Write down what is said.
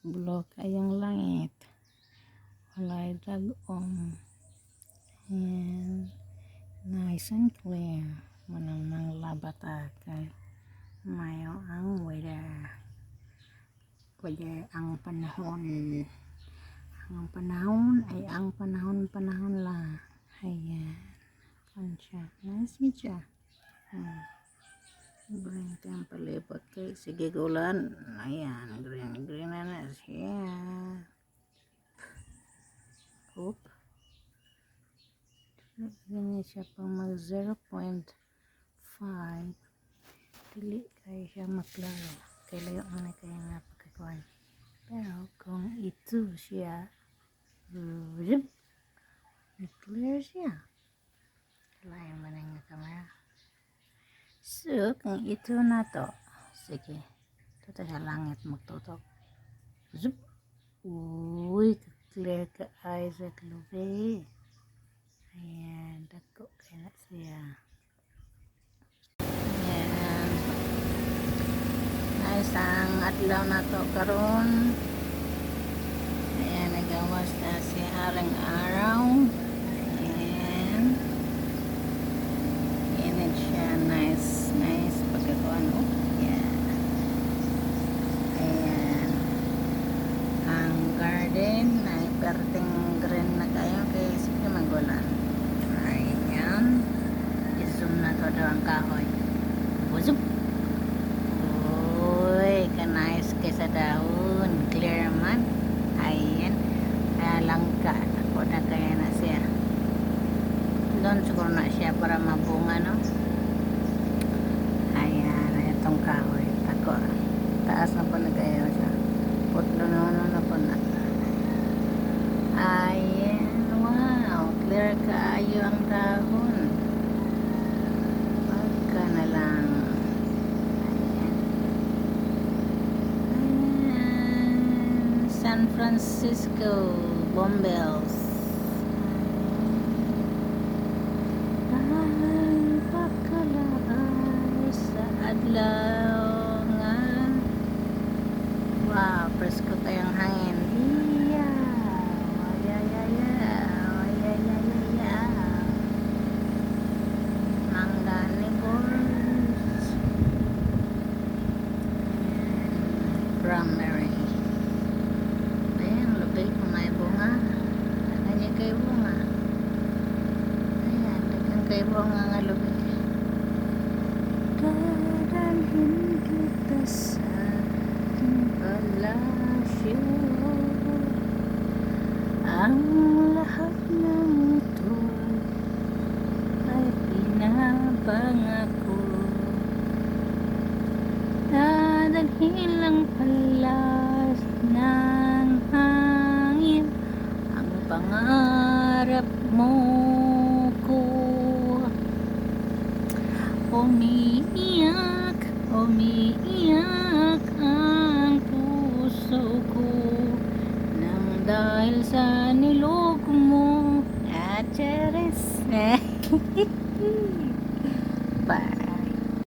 Blue kayang langit. Walay dragong. And nice and clear. Manang manglabata kay mayo ang weather. Ang panahon. Ang panahon ay ang panahon lang. Ayan. Kansya. Nice meet ya. Green kang palibot kay sige gulan. Ayan, green na siya. Oop. Ganyan siya pang mag 0.5. Dili kaya siya maklaro. Kaya layo na kaya nga pagkakuan. Pero kung ito siya, clear siya. Lain man nga kamera. So, kung ito na to, sige, ito sa langit magtutok. Zup! Uy, clear ka ay sa lubi. Ayan, dako kaya na siya. Ayan. Nice ang adlaw na to karon. Ayan, nagawas na si Haring Araw. Ayan. Init siya, nice pagkakuan. Yeah. Ayan. Ang garden na perting green na kayo kay sige magulan. Ayan. I-zoom na to daw ang kahoy. Buzup! Uy, ka-nice kay sa dahon. Clear man. Ayan. Kaya langka. Ako na kaya na siya. Doon siguro na siya para mabunga, no? Ayan, itong kahoy. Tako. Taas na po na kayo siya. Putlo na po na. Ayan, wow. Clear kaayo ang dahon. Pagka na lang. Ayan. Ayan. San Francisco, Bombells. Adlaw nga. Wow, presko tayong hangin. Iya. Waya. Mangga ni boys. Cranberry. Ayan, lubig kung may bunga. Dagan kay bunga. Ayan, dagan kay bunga nga lubig. Dadalhin kita sa ating palasyo. Ang lahat ng ito ay pinapangako. Dadalhin lang palas ng hangin ang pangarap mo ko. Umiiyak ang puso ko nang dahil sa niloko mo at charis.